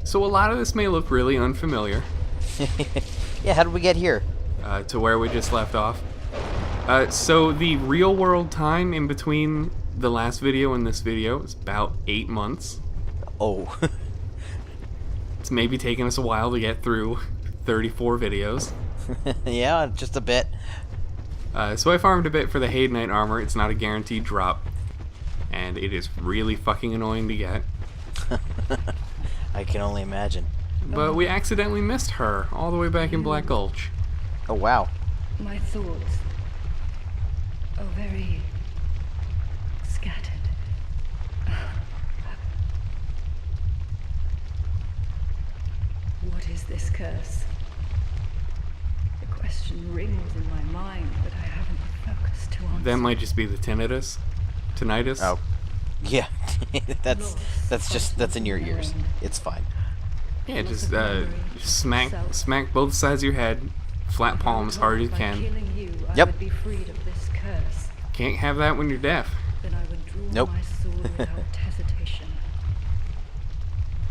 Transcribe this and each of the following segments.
So a lot of this may look really unfamiliar Yeah, how did we get here? to where we just left off. So the real world time in between the last video and this video is about 8 months. Oh. It's maybe taken us a while to get through 34 videos. Yeah, just a bit. So I farmed a bit for the Haydnite armor. It's not a guaranteed drop. And it is really fucking annoying to get. I can only imagine. But we accidentally missed her all the way back in Black Gulch. Oh, wow. My thoughts are very scattered. What is this curse? The question rings in my mind, but I haven't the focus to answer. That might just be the tinnitus. Tinnitus? Oh. Yeah. that's in your ears. It's fine. Yeah, just smack both sides of your head, flat palm as hard as you By can. killing you, I Yep. would be freed of this curse. Can't have that when you're deaf. Then I would draw Nope. my sword without hesitation.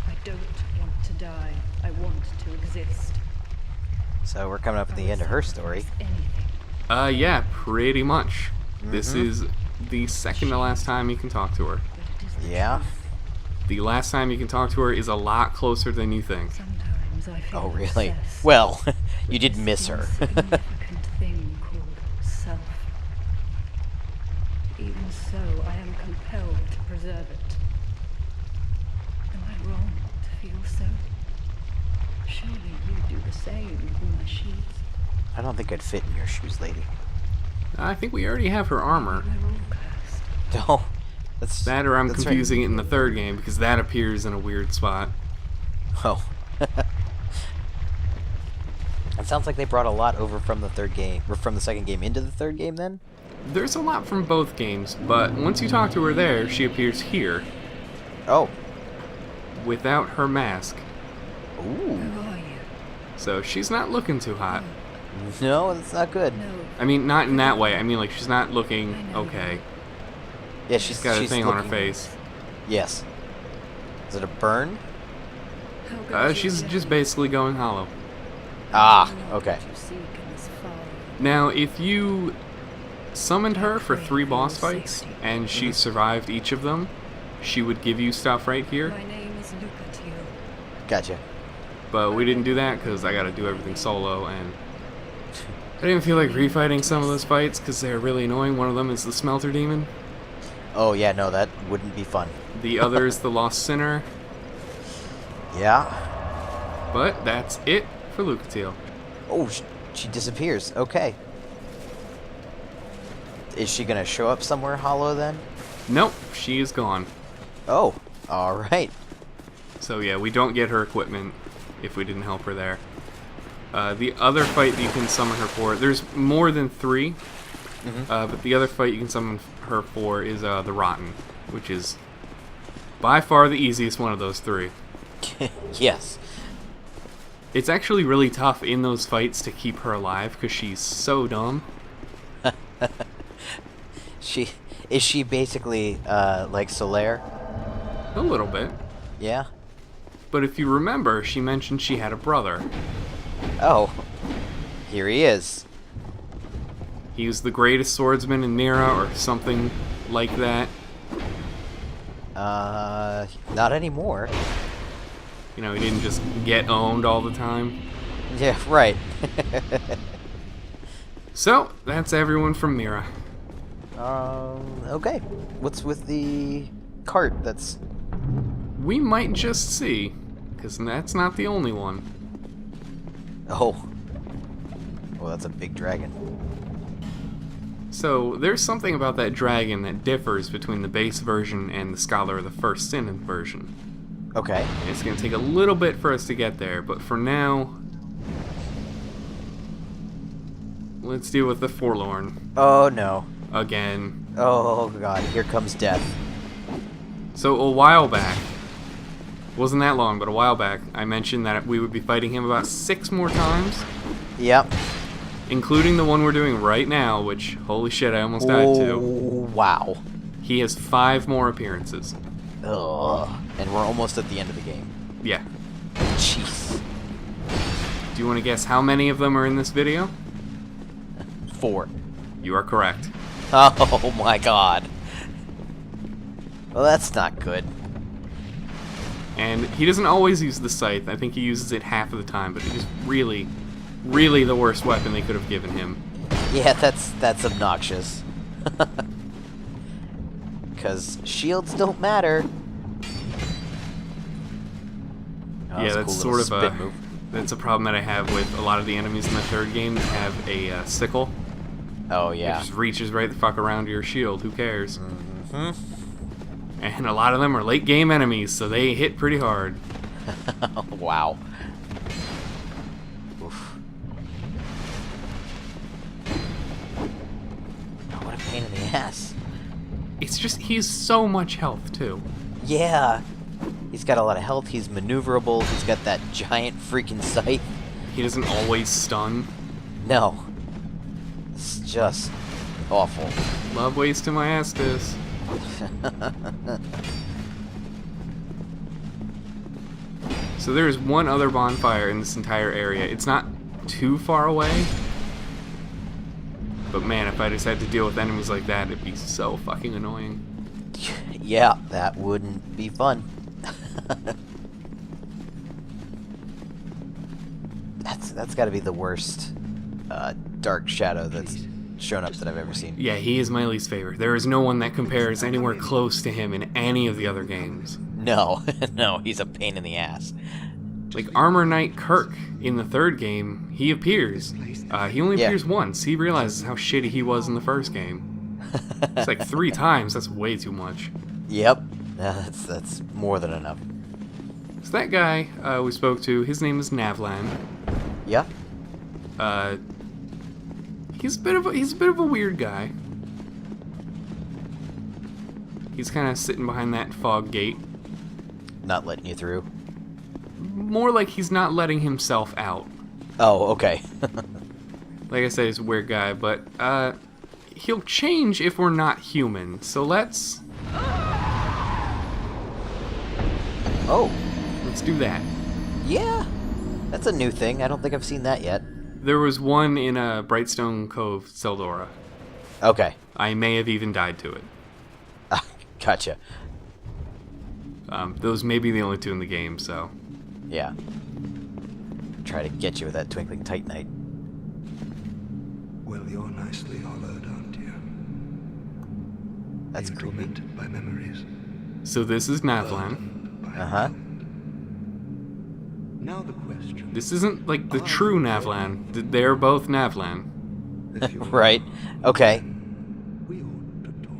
I don't want to die. I want to exist. So we're coming up at the end of her story. Anything, Yeah, pretty much. This Mhm. is the second to last time you can talk to her. but it is the Yeah. truth. The last time you can talk to her is a lot closer than you think. Sometimes I feel Oh, really? obsessed Well, you with did this miss her. insignificant thing called self. Even so, I am compelled to preserve it. Am I wrong to feel so? Surely you do the same in my sheets. I don't think I'd fit in your shoes, lady. I think we already have her armor. We're all cursed. No. That's That or I'm that's right. confusing it in the third game because that appears in a weird spot. Oh. It sounds like they brought a lot over from the third game, or from the second game into the third game then? There's a lot from both games, but once you talk to her there, she appears here Oh. without her mask. Ooh. Who are you? So she's not looking too hot. No, that's not good. No, I mean, not in that way. I mean, like, she's not looking okay. Yeah, She's got a thing on her looking- face. Yes. Is it a burn? how goes She's your just death? basically going hollow. Ah, What okay. you seek in this fire. Now, if you summoned her for 3 boss fights, and she survived each of them, she would give you stuff right here. My name is Lucatiel. Gotcha. But we didn't do that because I gotta do everything solo, and I didn't feel like refighting some of those fights because they're really annoying. One of them is the Smelter Demon. Oh, yeah, no, that wouldn't be fun. The other is the Lost Sinner. Yeah. But that's it for Lucatiel. Oh, she disappears. Okay. Is she gonna show up somewhere hollow then? Nope, she is gone. Oh, alright. So yeah, we don't get her equipment if we didn't help her there. The other fight that you can summon her for, there's more than 3, but the other fight you can summon her for is the Rotten, which is by far the easiest one of those 3. Yes. It's actually really tough in those fights to keep her alive because she's so dumb. Is she basically, like Solaire? A little bit. Yeah? But if you remember, she mentioned she had a brother. Oh. Here he is. He was the greatest swordsman in Nira or something like that. Not anymore. You know, he didn't just get owned all the time. Yeah, right. So, that's everyone from Mira. Okay. What's with the cart that's... We might just see, because that's not the only one. Oh. Oh, that's a big dragon. So, there's something about that dragon that differs between the base version and the Scholar of the First Sin version. Okay. It's going to take a little bit for us to get there, but for now, let's deal with the Forlorn Oh, no. again. Oh, God. Here comes death. So, a while back, wasn't that long, but a while back, I mentioned that we would be fighting him about 6 more times, Yep. including the one we're doing right now, which, holy shit, I almost died Oh, to. wow. He has 5 more appearances. Ugh. And we're almost at the end of the game. Yeah. Jeez. Do you want to guess how many of them are in this video? 4. You are correct. Oh my god. Well, that's not good. And he doesn't always use the scythe. I think he uses it half of the time, but it is really, really the worst weapon they could have given him. Yeah, that's obnoxious. Because shields don't matter. Oh, Yeah, a that's cool sort little of spin move. that's a problem that I have with a lot of the enemies in the third game that have a sickle. Oh It yeah. just reaches right the fuck around your shield. Who cares? Hmm. And a lot of them are late game enemies, so they hit pretty hard. Wow. Oof. Oh, what a pain in the ass. It's just he's so much health too. Yeah. He's got a lot of health. He's maneuverable. He's got that giant freaking scythe. He doesn't always stun. No. It's just awful. Love wasting my Estus. So there's one other bonfire in this entire area. It's not too far away. But man, if I just had to deal with enemies like that, it'd be so fucking annoying. Yeah, that wouldn't be fun. That's got to be the worst Dark Shadow that's shown up that I've ever seen. Yeah, he is my least favorite. There is no one that compares anywhere close to him in any of the other games. No, no, he's a pain in the ass. Like Armor Knight Kirk in the third game, he appears. He only Yeah. appears once. He realizes how shitty he was in the first game. It's like 3 times. That's way too much. Yep, that's more than enough. So that guy we spoke to, his name is Navlan. Yeah. He's a bit of a weird guy. He's kind of sitting behind that fog gate. Not letting you through. More like he's not letting himself out. Oh, okay. Like I said, he's a weird guy, but he'll change if we're not human. So let's Oh, do that. yeah. That's a new thing. I don't think I've seen that yet. There was one in Brightstone Cove, Seldora. Okay. I may have even died to it. Gotcha. Those may be the only 2 in the game, so. Yeah. Try to get you with that twinkling titanite. Well, you're nicely hollowed, aren't you? That's Being creepy. tormented by memories. So this is Navlan. burdened by Uh-huh. Now the question. This isn't like the true Navlan. They're both Navlan. If you're Right. Okay. we ought to talk.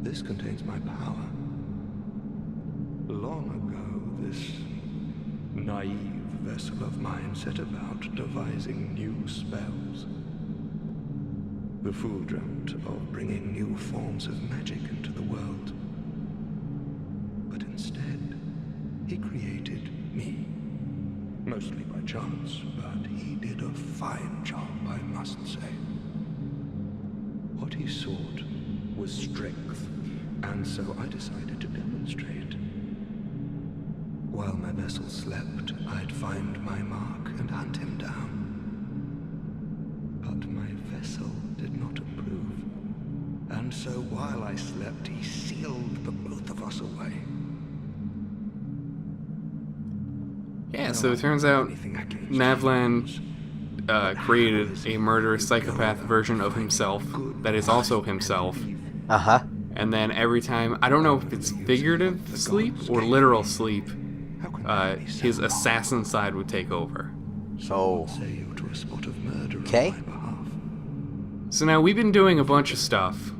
This contains my power. Long ago, this naive vessel of mine set about devising new spells. The fool dreamt of bringing new forms of magic into the world. But instead, he created me. Mostly by chance, but he did a fine job, I must say. What he sought was strength, and so I decided to demonstrate. While my vessel slept, I'd find my mark and hunt him down. But my vessel did not approve, and so while I slept, he sealed the both of us away. Yeah, so it turns out Navlan created a murderous psychopath version of himself that is also himself. Uh-huh. And then every time, I don't know if it's figurative sleep or literal sleep, his assassin side would take over. Oh. Say you to a spot of murder Okay. on my behalf. So now we've been doing a bunch of stuff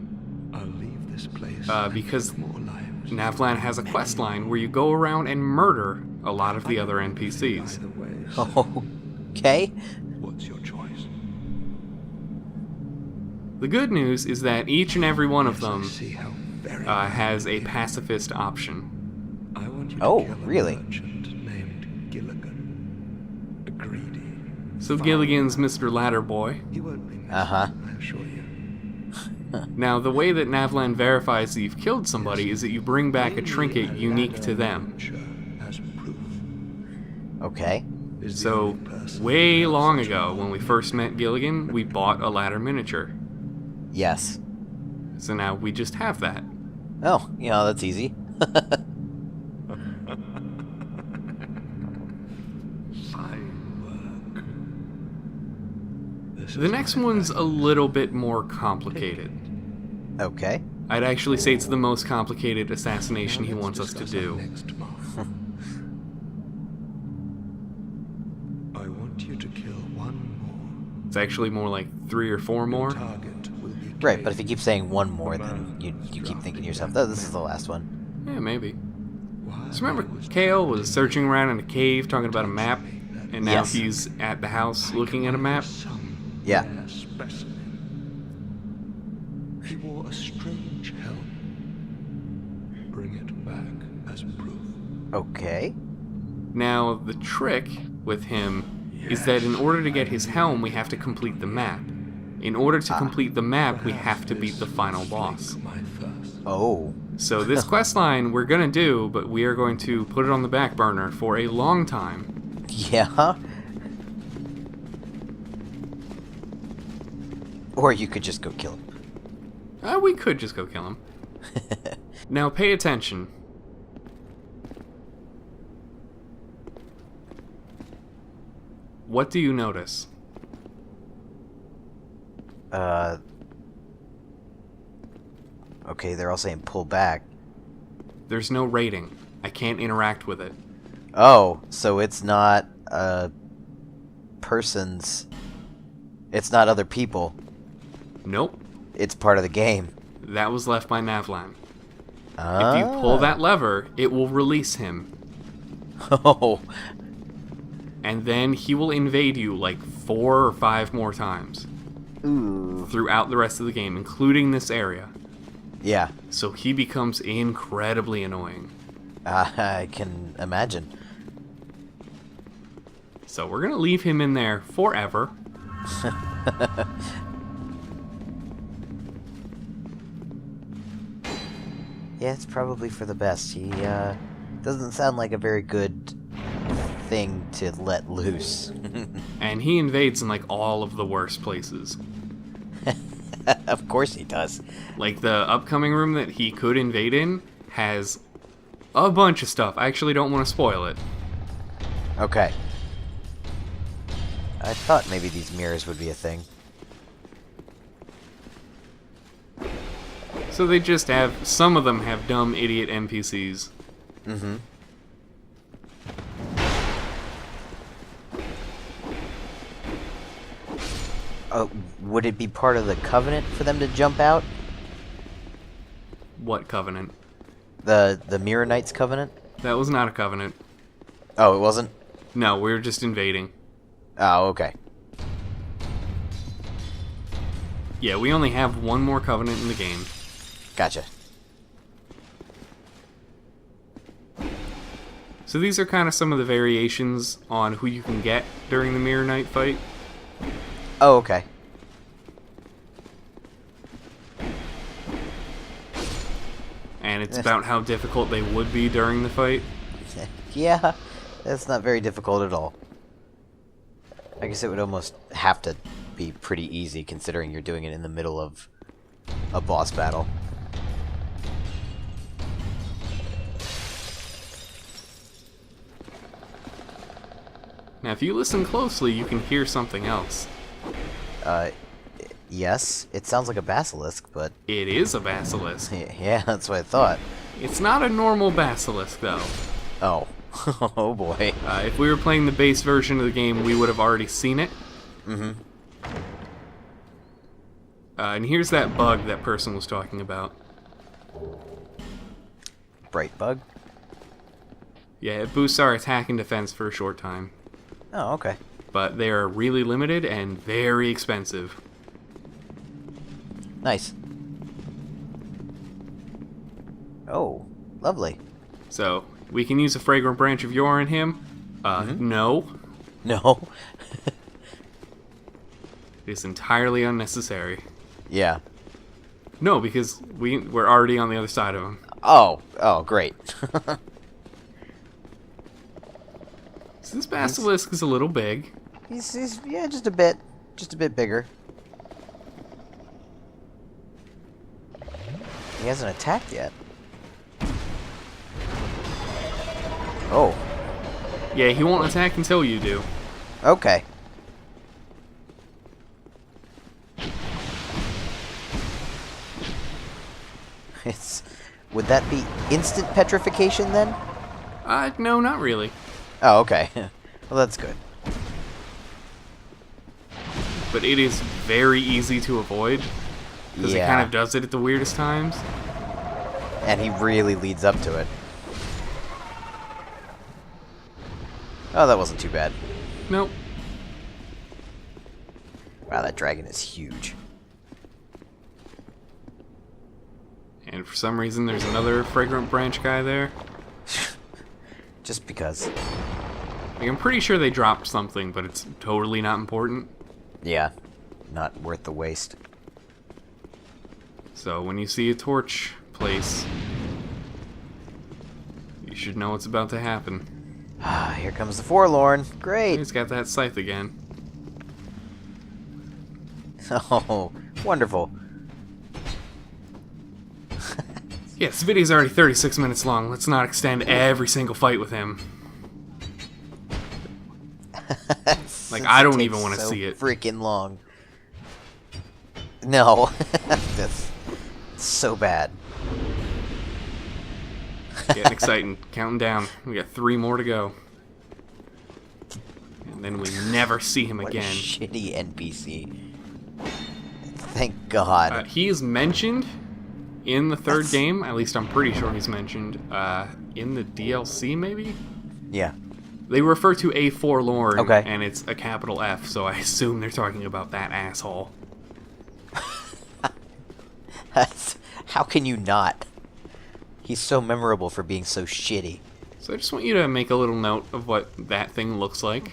I'll leave this place and because take more lives. Navlan has a quest line where you go around and murder a lot of the other NPCs. Either way, Oh. Okay. what's your choice? The good news is that each and every one of Yes, I them see how very has a pacifist option. I want you Oh, to kill a really? merchant named Gilligan. A greedy. So Gilligan's Mr. Ladderboy. He won't be missed, Uh-huh. I assure you. Now, the way that Navlan verifies that you've killed somebody is that you bring back a trinket unique to them. As proof. Okay. Is the So, only person way who long has ago, when we first met Gilligan, we bought a ladder miniature. Yes. So now we just have that. Oh, that's easy. fine work. This The is next my one's a bag. little bit more complicated. Okay. I'd actually say it's the most complicated assassination he wants us to Discuss our do. next move. I want you to kill one more. It's actually more like 3 or 4 more. Target will be Right, but if you Cade. keep saying one more, then you keep thinking to yourself, oh, this is the last one. Yeah, maybe. While So remember, I was Kale was searching around in a cave talking about a map, and now Yes. he's at the house looking at a map. Some Yeah. rare specimen. He wore a strange helm. Bring it back as proof. Okay. Now, the trick with him is that in order to get his helm, we have to complete the map. In order to complete the map, we have to beat the final boss. Slake my thirst. Oh. So this quest line we're gonna do, but we are going to put it on the back burner for a long time. Yeah. Or you could just go kill him. We could just go kill him. Now pay attention. What do you notice? Okay, they're all saying pull back. There's no rating. I can't interact with it. Oh, so it's not a person's. It's not other people. Nope. It's part of the game. That was left by Navlan. Ah. If you pull that lever, it will release him. Oh. And then he will invade you like 4 or 5 more times Ooh. throughout the rest of the game, including this area. Yeah. So he becomes incredibly annoying. I can imagine. So we're going to leave him in there forever. Yeah, it's probably for the best. He doesn't sound like a very good thing to let loose. And he invades in like all of the worst places. Of course he does. Like the upcoming room that he could invade in has a bunch of stuff. I actually don't want to spoil it. Okay. I thought maybe these mirrors would be a thing. So they just have, some of them have dumb idiot NPCs. Mm-hmm. Would it be part of the Covenant for them to jump out? What covenant? The Mirror Knights Covenant? That was not a covenant. Oh, it wasn't? No, we were just invading. Oh, okay. Yeah, we only have one more covenant in the game. Gotcha. So these are kind of some of the variations on who you can get during the Mirror Knight fight. Oh, okay. And it's about how difficult they would be during the fight. Yeah, that's not very difficult at all. I guess it would almost have to be pretty easy considering you're doing it in the middle of a boss battle. Now, if you listen closely, you can hear something else. Yes, it sounds like a basilisk, but It is a basilisk. yeah, that's what I thought. It's not a normal basilisk, though. Oh. Oh boy. If we were playing the base version of the game, we would have already seen it. Mm-hmm. And here's that bug that person was talking about. Bright bug? Yeah, it boosts our attack and defense for a short time. Oh, okay. But they are really limited and very expensive. Nice. Oh, lovely. So, we can use a fragrant branch of yore in him. No. No. It is entirely unnecessary. Yeah. No, because we're already on the other side of him. Oh, great. So this basilisk is a little big. he's yeah, just a bit bigger. He hasn't attacked yet. Oh, Yeah, he won't attack until you do. okay. Would that be instant petrification then? No, not really. Oh, okay. Well, that's good. But it is very easy to avoid. Because it Yeah. kind of does it at the weirdest times. And he really leads up to it. Oh, that wasn't too bad. Nope. Wow, that dragon is huge. And for some reason, there's another fragrant branch guy there. Just because. Like, I'm pretty sure they dropped something, but it's totally not important. Yeah, not worth the waste. So when you see a torch place, you should know what's about to happen. Ah, here comes the Forlorn. Great. He's got that scythe again. Oh, wonderful. Yeah, this video's already 36 minutes long. Let's not extend every single fight with him. Like, I don't even want to see it. Freaking long. No, that's so bad. Getting exciting. Counting down. We got 3 more to go. And then we never see him What a again. shitty NPC. Thank God. He is mentioned in the third That's- game. At least I'm pretty sure he's mentioned. In the DLC, maybe? Yeah. They refer to a Forlorn, Okay. and it's a capital F, so I assume they're talking about that asshole. How can you not? He's so memorable for being so shitty. So I just want you to make a little note of what that thing looks like.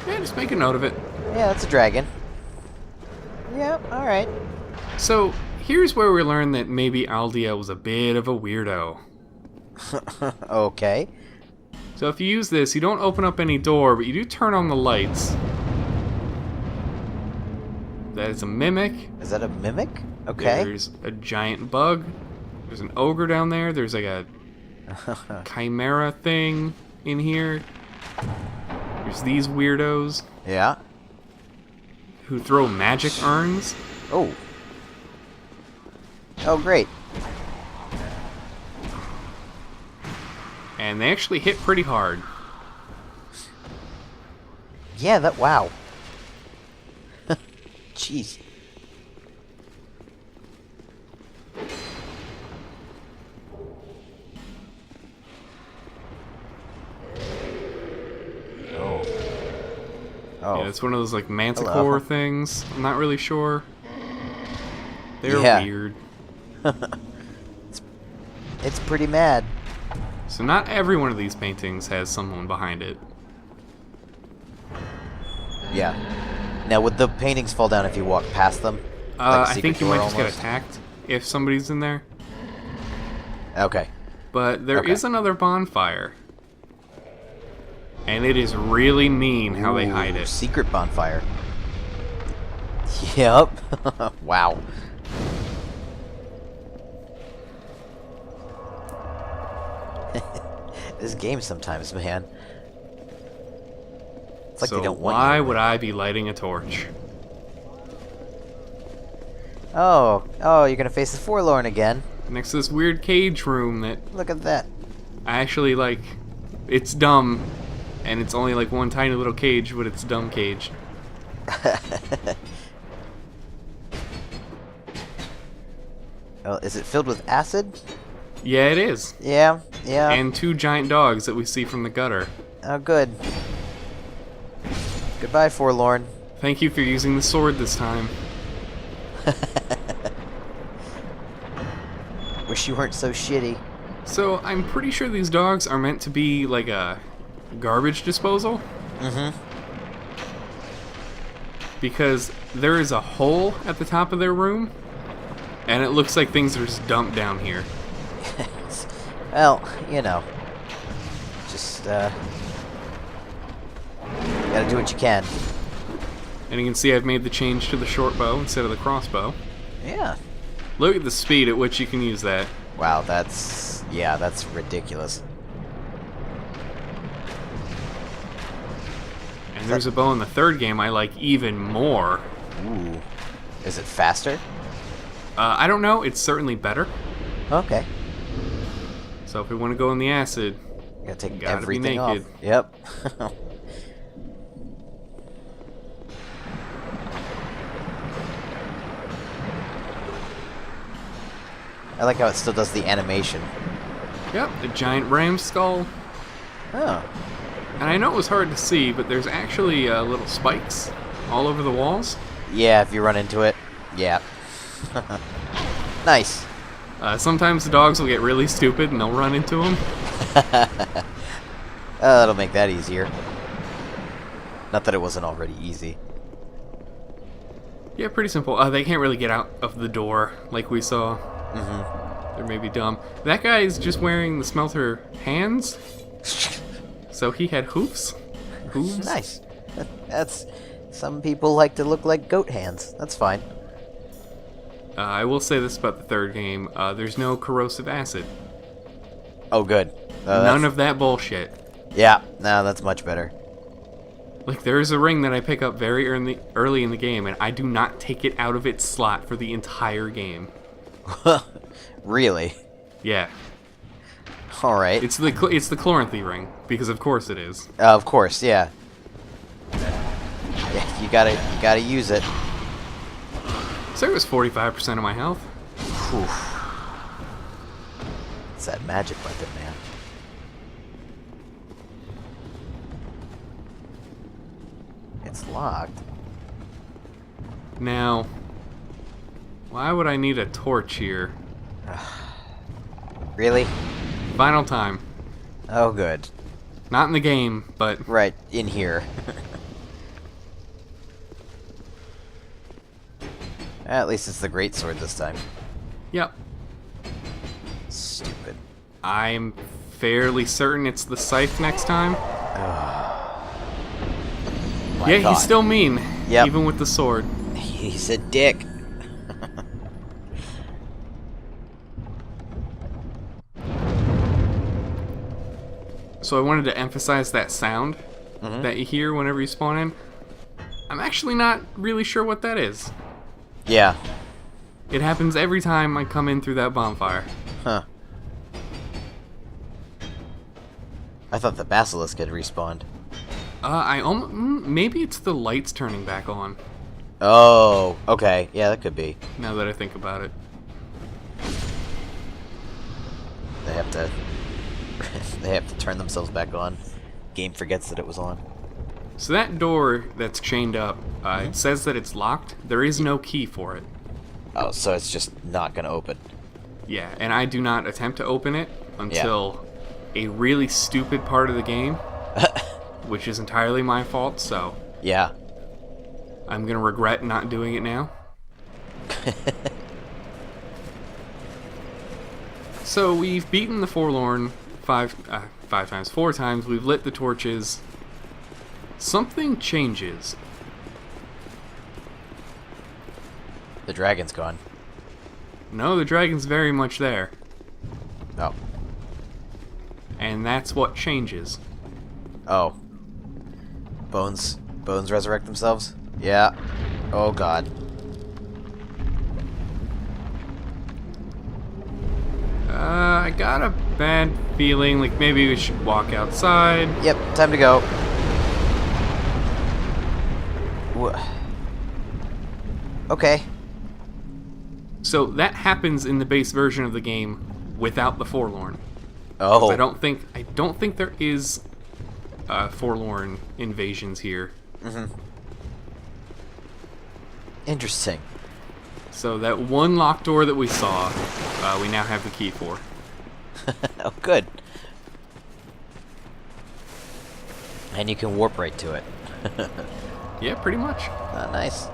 Yeah, just make a note of it. Yeah, that's a dragon. Yep, alright. So, here's where we learn that maybe Aldia was a bit of a weirdo. Okay. So if you use this, you don't open up any door, but you do turn on the lights. That is a mimic. Is that a mimic? Okay. There's a giant bug. There's an ogre down there. There's like a chimera thing in here. There's these weirdos Yeah. who throw magic urns. Oh. Oh, great. And they actually hit pretty hard. Yeah, that. Wow. Jeez. Oh. Yeah, it's one of those like manticore things. I'm not really sure. They're Yeah. weird. It's pretty mad. So not every one of these paintings has someone behind it. Yeah. Now, would the paintings fall down if you walk past them? Like a I secret think you door might just get almost? attacked if somebody's in there. Okay. But there is Okay. another bonfire. And it is really mean how they hide Ooh, it. Secret bonfire. Yep. Wow. This game sometimes, man. It's like So they don't want why you to would win. I be lighting a torch? Oh, you're gonna face the Forlorn again. Next to this weird cage room that Look at that. I actually like. It's dumb. And it's only like one tiny little cage, but it's a dumb cage. Oh, is it filled with acid? Yeah, it is. Yeah, yeah. And 2 giant dogs that we see from the gutter. Oh, good. Goodbye, Forlorn. Thank you for using the sword this time. Wish you weren't so shitty. So, I'm pretty sure these dogs are meant to be like a garbage disposal. Mm-hmm. Because there is a hole at the top of their room. And it looks like things are just dumped down here. Well, you know. Just, gotta do what you can. And you can see I've made the change to the short bow instead of the crossbow. Yeah. Look at the speed at which you can use that. Wow, that's ridiculous. And there's a bow in the third game I like even more. Ooh. Is it faster? I don't know. It's certainly better. Okay. So if we want to go in the acid, Gotta take gotta be everything off. naked. Yep. I like how it still does the animation. Yep, a giant ram skull. Oh. And I know it was hard to see, but there's actually little spikes all over the walls. Yeah, if you run into it. Yeah. Nice. Sometimes the dogs will get really stupid and they'll run into them. That'll make that easier. Not that it wasn't already easy. Yeah, pretty simple. They can't really get out of the door like we saw. Mm-hmm. They're maybe dumb. That guy is just wearing the smelter hands. So he had hoofs. Hooves. Nice. That's... Some people like to look like goat hands. That's fine. I will say this about the third game. There's no corrosive acid. Oh, good. None of that bullshit. Yeah, no, that's much better. Like, there is a ring that I pick up very early in the game, and I do not take it out of its slot for the entire game. Really? Yeah. Alright. It's the Chloranthy ring, because of course it is. Of course, yeah. Yeah, you gotta use it. So it was 45% of my health. Whew. It's that magic weapon, man. It's locked. Now, why would I need a torch here? Really? Final time. Oh, good. Not in the game, but Right, in here. At least it's the great sword this time. yep. Stupid. I'm fairly certain it's the scythe next time. My Yeah, God. he's still mean, Yep. even with the sword. He's a dick. So I wanted to emphasize that sound that you hear whenever you spawn in. I'm actually not really sure what that is. Yeah. It happens every time I come in through that bonfire. Huh. I thought the basilisk had respawned. Maybe it's the lights turning back on, Oh, okay. Yeah, that could be. now that I think about it. They have to they have to turn themselves back on. Game forgets that it was on. So that door that's chained up, it says that it's locked. There is no key for it. Oh, so it's just not gonna open. Yeah, and I do not attempt to open it until a really stupid part of the game, which is entirely my fault, so Yeah. I'm gonna regret not doing it now. So we've beaten the Forlorn four times. We've lit the torches. Something changes. The dragon's gone. No, the dragon's very much there. Oh. And that's what changes. Oh. Bones resurrect themselves? Yeah. Oh god. I got a bad feeling, like maybe we should walk outside. Yep, time to go. Okay. So that happens in the base version of the game without the Forlorn. Oh. I don't think there is Forlorn invasions here. Interesting. So that one locked door that we saw, we now have the key for. Oh, good. And you can warp right to it. Yeah, pretty much. Nice.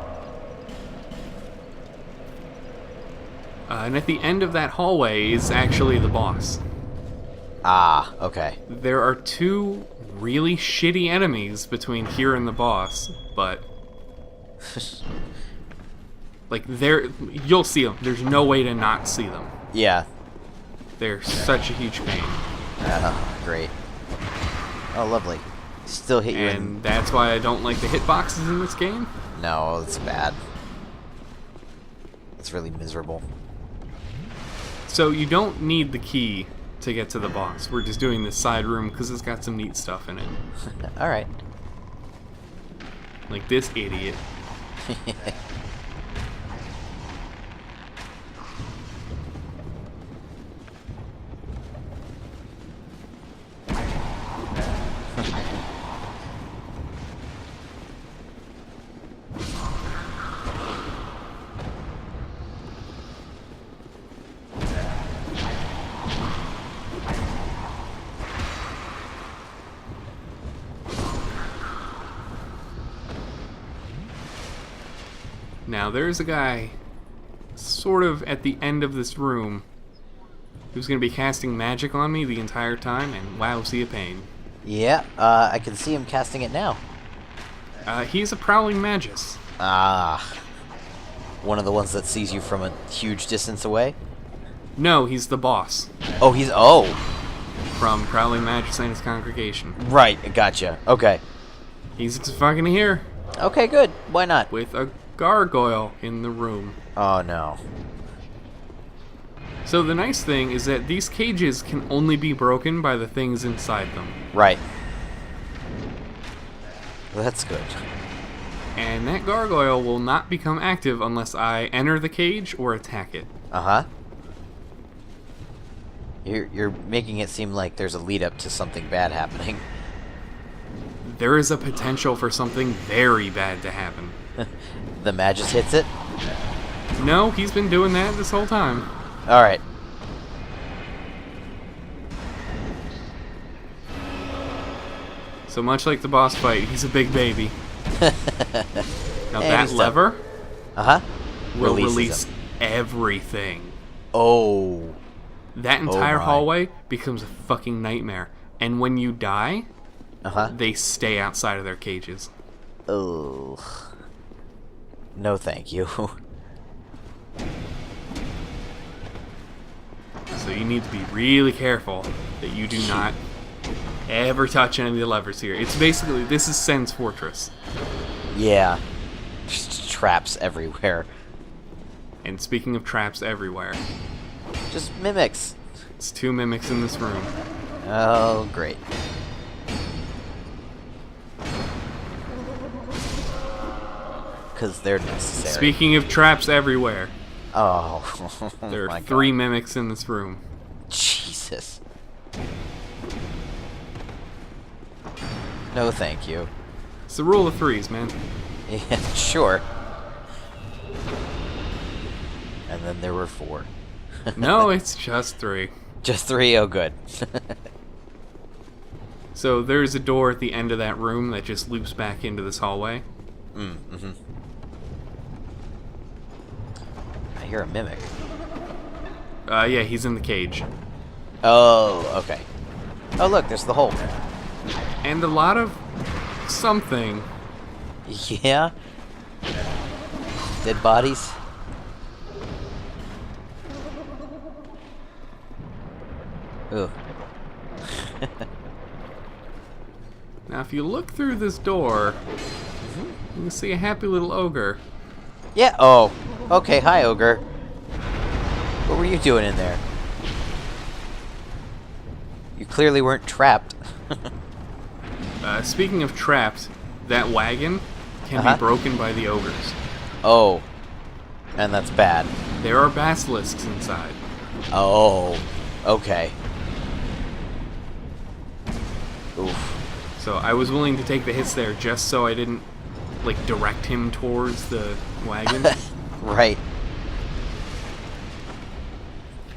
And at the end of that hallway is actually the boss. Ah, okay. There are two really shitty enemies between here and the boss, but like you'll see them. There's no way to not see them. Yeah. They're such a huge pain. Great. Oh, lovely. Still hit you And that's why I don't like the hitboxes in this game. No, it's bad. It's really miserable. So you don't need the key to get to the boss. We're just doing this side room because it's got some neat stuff in it. Alright. Like this idiot. Now, there's a guy sort of at the end of this room who's going to be casting magic on me the entire time, and wow, is he a pain. Yeah, I can see him casting it now. He's a Prowling Magus. Ah. One of the ones that sees you from a huge distance away? No, he's the boss Oh, he's... Oh! from Prowling Magus and his congregation. Right, gotcha. Okay. He's just fucking here Okay, good. Why not? with a gargoyle in the room. Oh, no. So the nice thing is that these cages can only be broken by the things inside them. Right. Well, that's good. And that gargoyle will not become active unless I enter the cage or attack it. Uh-huh. You're making it seem like there's a lead up to something bad happening. There is a potential for something very bad to happen. The Magus hits it? No, he's been doing that this whole time. Alright. So much like the boss fight, he's a big baby. Now And that he's done. lever Uh-huh. will Releases release him. everything. Oh. That entire my. hallway becomes a fucking nightmare. And when you die, Uh-huh. they stay outside of their cages. Ugh. No thank you. So you need to be really careful that you do not ever touch any of the levers here. It's basically, this is Sen's Fortress. Yeah. Just traps everywhere. And speaking of traps everywhere, Just mimics. it's two mimics in this room. Oh, great. Because they're necessary. Speaking of traps everywhere, Oh. there my are God. 3 mimics in this room. Jesus. No, thank you. It's the rule of threes, man. Yeah, sure. And then there were 4. No, it's just 3. Just 3? Oh, good. So there's a door at the end of that room that just loops back into this hallway. Mm-hmm. I hear a mimic. Yeah, he's in the cage. Oh, okay. Oh, look, there's the hole. And a lot of something. Yeah? Dead bodies? Ugh. Now, if you look through this door, you can see a happy little ogre. Yeah, oh. Okay, hi, Ogre. What were you doing in there? You clearly weren't trapped. Speaking of trapped, that wagon can Uh-huh. be broken by the ogres. Oh. And that's bad. There are basilisks inside. Oh. Okay. Oof. So I was willing to take the hits there just so I didn't, like, direct him towards the wagon. Right.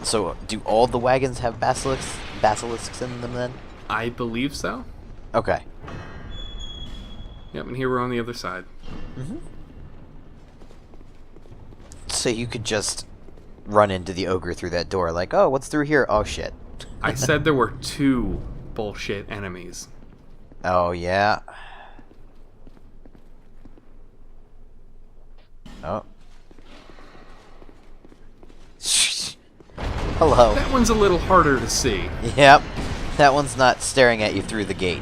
So, do all the wagons have basilisks in them then? I believe so. Okay. Yep, and here we're on the other side. So you could just run into the ogre through that door. Like, oh, what's through here? Oh, shit. I said there were 2 bullshit enemies. Oh, yeah. Oh. Hello. That one's a little harder to see. Yep. That one's not staring at you through the gate.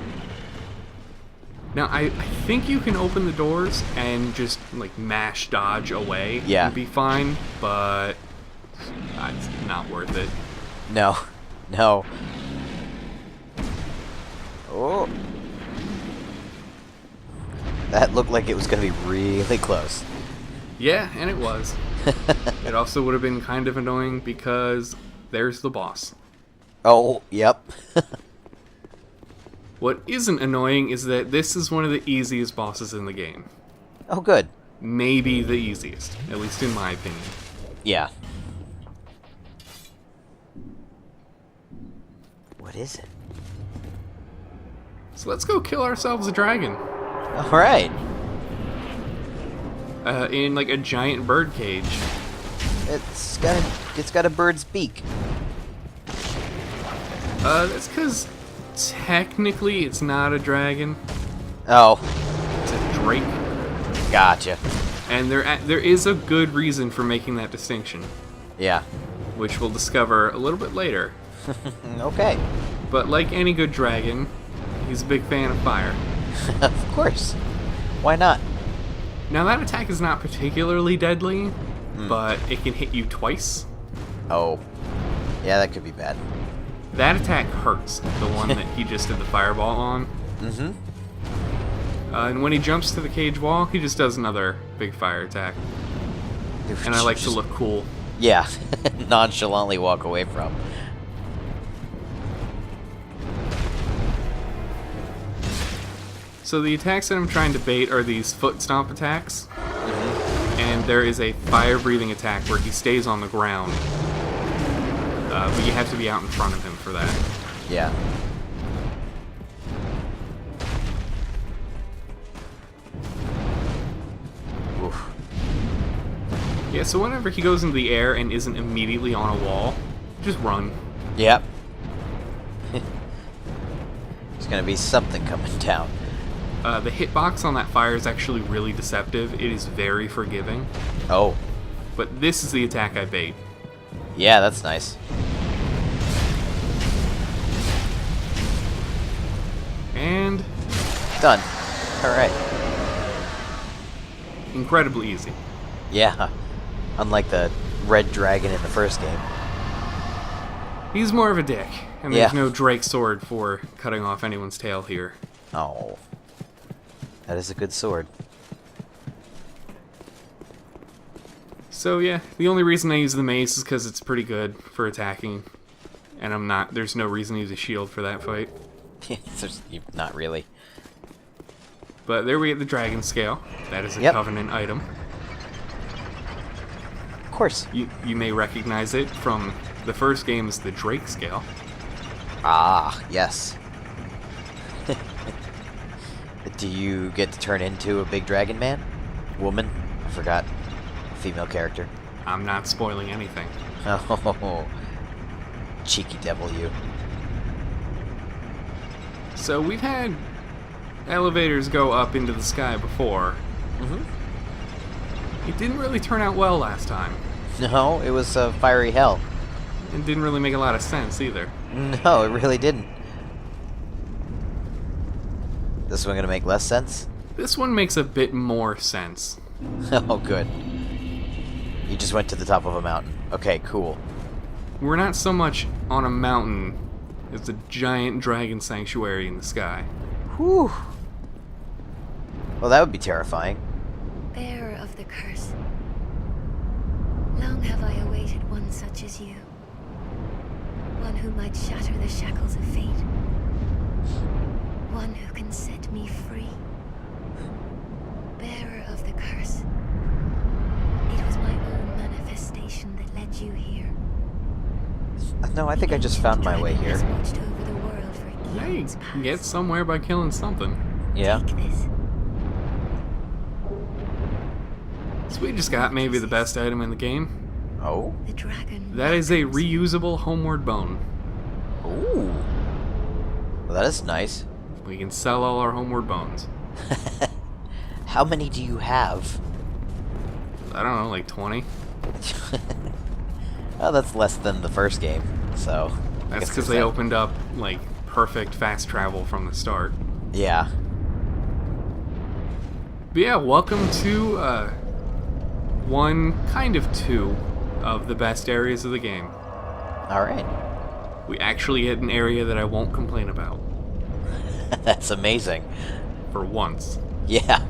Now, I think you can open the doors and just, like, mash dodge away. Yeah. And be fine, but it's not worth it. No. No. Oh. That looked like it was going to be really close. Yeah, and it was. It also would have been kind of annoying because there's the boss. Oh, yep. What isn't annoying is that this is one of the easiest bosses in the game. Oh, good. Maybe the easiest, at least in my opinion. Yeah. What is it? So let's go kill ourselves a dragon. Alright. In like a giant bird cage. It's got a bird's beak. That's because technically it's not a dragon, Oh, it's a drake. gotcha. And there is a good reason for making that distinction, Yeah. which we'll discover a little bit later. Okay. But like any good dragon, he's a big fan of fire. Of course. Why not? Now that attack is not particularly deadly, but it can hit you twice. Oh. Yeah, that could be bad. That attack hurts, the one that he just did the fireball on. Mm-hmm. And when he jumps to the cage wall, he just does another big fire attack. And I like to look cool. Yeah. Nonchalantly walk away from. So the attacks that I'm trying to bait are these foot stomp attacks. And there is a fire-breathing attack where he stays on the ground. But you have to be out in front of him for that. Yeah. Oof. Yeah, so whenever he goes into the air and isn't immediately on a wall, just run. Yep. There's gonna be something coming down. The hitbox on that fire is actually really deceptive. It is very forgiving. Oh. But this is the attack I bait. Yeah, that's nice. And Done. Alright. incredibly easy. Yeah. Unlike the red dragon in the first game. He's more of a dick, and Yeah. there's no Drake sword for cutting off anyone's tail here. Oh. That is a good sword. So yeah, the only reason I use the mace is because it's pretty good for attacking, and there's no reason to use a shield for that fight. Not really. But there we get the dragon scale. That is a Yep. Covenant item. Of course. You may recognize it from the first game as the Drake scale. Ah, yes. Do you get to turn into a big dragon man? Woman? I forgot. Female character. I'm not spoiling anything. Oh, cheeky devil, you. So we've had elevators go up into the sky before. It didn't really turn out well last time. No, it was a fiery hell. It didn't really make a lot of sense either. No, it really didn't. This one gonna make less sense? This one makes a bit more sense. Oh, good. You just went to the top of a mountain. Okay, cool. We're not so much on a mountain as a giant dragon sanctuary in the sky. Whew. Well, that would be terrifying. Bearer of the curse, long have I awaited one such as you. One who might shatter the shackles of fate. One who can set me free. Bearer of the curse. It was my own manifestation that led you here. No, I think I just found my way here. Has watched over the world for Yeah, you eons can get past. somewhere by killing something. Yeah. Take this. So we just got maybe the best item in the game. Oh? The dragon. That is a reckons- reusable homeward bone. Ooh. Well, that is nice. We can sell all our homeward bones. How many do you have? I don't know, like 20? Oh, that's less than the first game, so... I That's guess because there's they that. opened up, like, perfect fast travel from the start. Yeah. But yeah, welcome to, one, kind of two, of the best areas of the game. Alright. We actually hit an area that I won't complain about. That's amazing. For once. Yeah.